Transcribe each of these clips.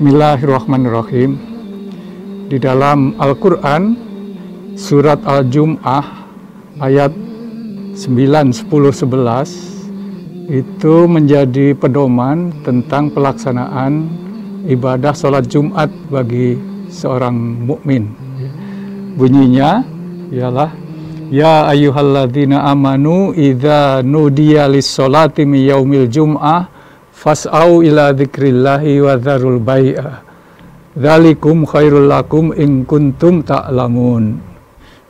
Bismillahirrahmanirrahim. Di dalam Al-Quran, surat Al-Jum'ah, ayat 9, 10, 11, itu menjadi pedoman tentang pelaksanaan ibadah sholat Jumat bagi seorang mukmin. Bunyinya ialah, Ya ayyuhalladzina amanu idza nudiya lis-sholati min yaumil jum'ah fas'au ila dzikrillahi wa dzarul bai'a dzalikum khairul lakum in kuntum ta'lamun.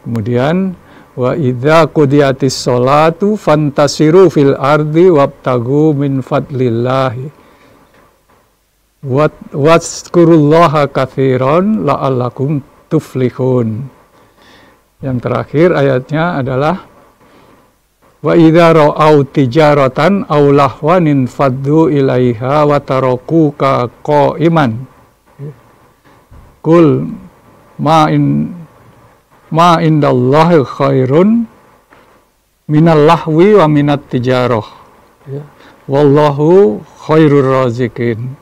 Kemudian wa idza qudiyatis sholatu fantasiru fil ardi wabtagu min fadlillahi wazkurullaha katsiran la'allakum tuflihun. Yang terakhir ayatnya adalah wa idza ra'au tijaratan aw lahwanin faddu ilaiha wa tarakuka qa'iman qul ma indallahi khairun minal lahwi wa minat tijarah wallahu khairur raziqin.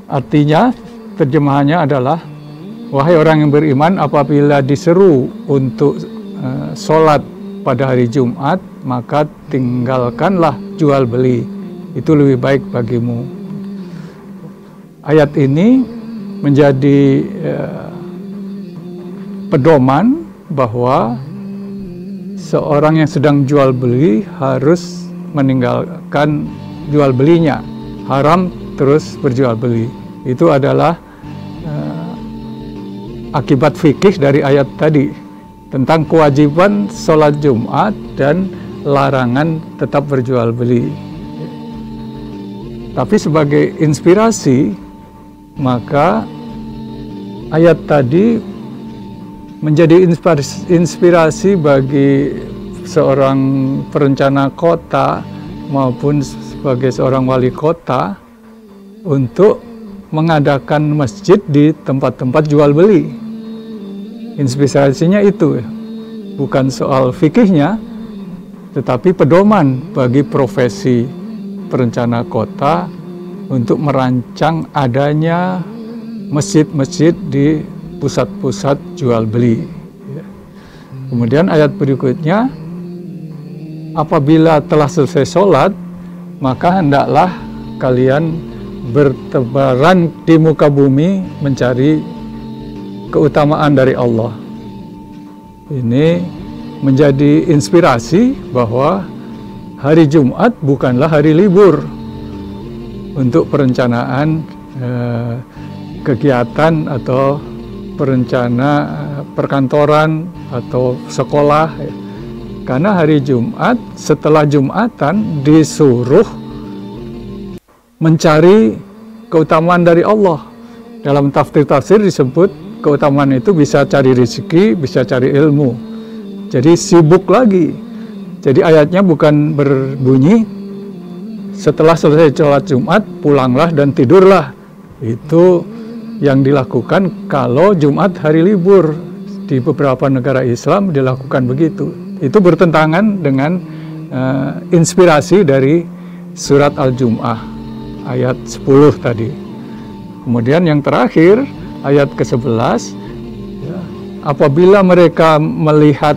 Artinya, terjemahannya adalah, wahai orang yang beriman, apabila diseru untuk sholat pada hari Jumat, maka tinggalkanlah jual beli, itu lebih baik bagimu. Ayat ini menjadi pedoman bahwa seorang yang sedang jual beli harus meninggalkan jual belinya, haram terus berjual beli. Itu adalah akibat fikih dari ayat tadi tentang kewajiban sholat Jumat dan larangan tetap berjual beli. Tapi sebagai inspirasi, maka ayat tadi menjadi inspirasi bagi seorang perencana kota maupun sebagai seorang wali kota untuk mengadakan masjid di tempat-tempat jual beli. Inspirasinya itu, bukan soal fikihnya, tetapi pedoman bagi profesi perencana kota untuk merancang adanya masjid-masjid di pusat-pusat jual beli. Kemudian ayat berikutnya, apabila telah selesai sholat, maka hendaklah kalian bertebaran di muka bumi mencari keutamaan dari Allah. Ini menjadi inspirasi bahwa hari Jumat bukanlah hari libur untuk perencanaan kegiatan atau perencana perkantoran atau sekolah. Karena hari Jumat setelah Jumatan disuruh mencari keutamaan dari Allah. Dalam tafsir disebut keutamaan itu bisa cari rezeki, bisa cari ilmu. Jadi sibuk lagi. Jadi ayatnya bukan berbunyi setelah selesai sholat Jumat pulanglah dan tidurlah. Itu yang dilakukan kalau Jumat hari libur. Di beberapa negara Islam dilakukan begitu. Itu bertentangan dengan inspirasi dari surat Al-Jum'ah ayat 10 tadi. Kemudian yang terakhir ayat ke-11, apabila mereka melihat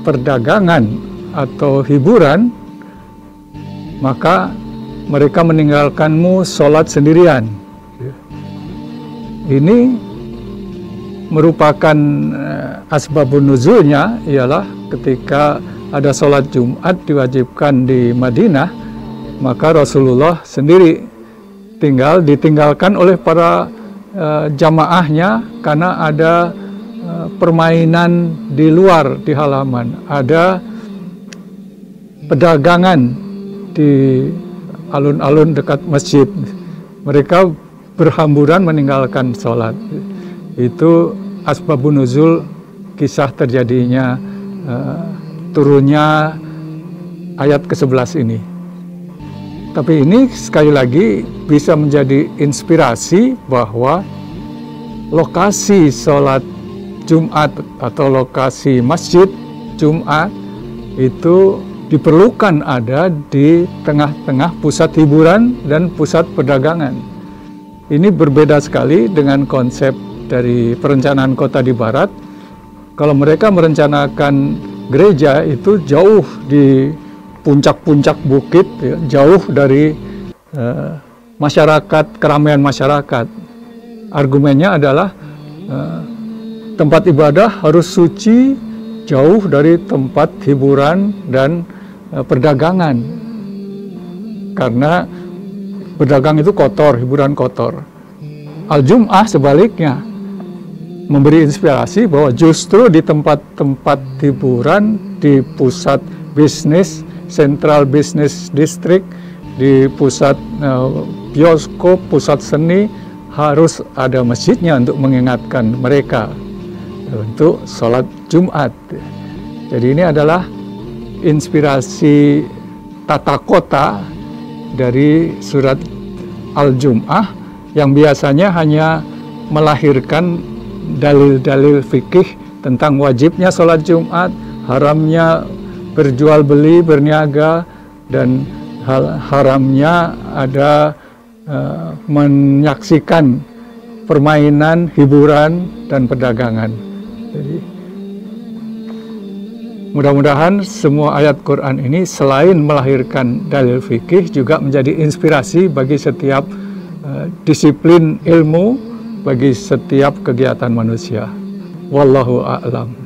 perdagangan atau hiburan, maka mereka meninggalkanmu sholat sendirian. Ini merupakan asbabun nuzulnya ialah ketika ada sholat Jumat diwajibkan di Madinah, maka Rasulullah sendiri ditinggalkan oleh para jamaahnya karena ada permainan di luar di halaman, ada pedagangan di alun-alun dekat masjid. Mereka berhamburan meninggalkan sholat. Itu asbabun nuzul kisah terjadinya turunnya ayat ke-11 ini. Tapi ini sekali lagi bisa menjadi inspirasi bahwa lokasi sholat Jumat atau lokasi masjid Jumat itu diperlukan ada di tengah-tengah pusat hiburan dan pusat perdagangan. Ini berbeda sekali dengan konsep dari perencanaan kota di barat. Kalau mereka merencanakan gereja itu jauh di puncak-puncak bukit, ya, jauh dari masyarakat, keramaian masyarakat. Argumennya adalah tempat ibadah harus suci, jauh dari tempat hiburan dan perdagangan. Karena berdagang itu kotor, hiburan kotor. Al-Jum'ah sebaliknya memberi inspirasi bahwa justru di tempat-tempat hiburan, di pusat bisnis, Central Business District, di pusat bioskop, pusat seni, harus ada masjidnya untuk mengingatkan mereka untuk sholat Jumat. Jadi ini adalah inspirasi tata kota dari surat Al-Jum'ah yang biasanya hanya melahirkan dalil-dalil fikih tentang wajibnya sholat Jumat, haramnya berjual beli, berniaga, dan haramnya ada menyaksikan permainan, hiburan, dan perdagangan. Jadi, mudah-mudahan semua ayat Quran ini selain melahirkan dalil fikih juga menjadi inspirasi bagi setiap disiplin ilmu, bagi setiap kegiatan manusia. Wallahu a'lam.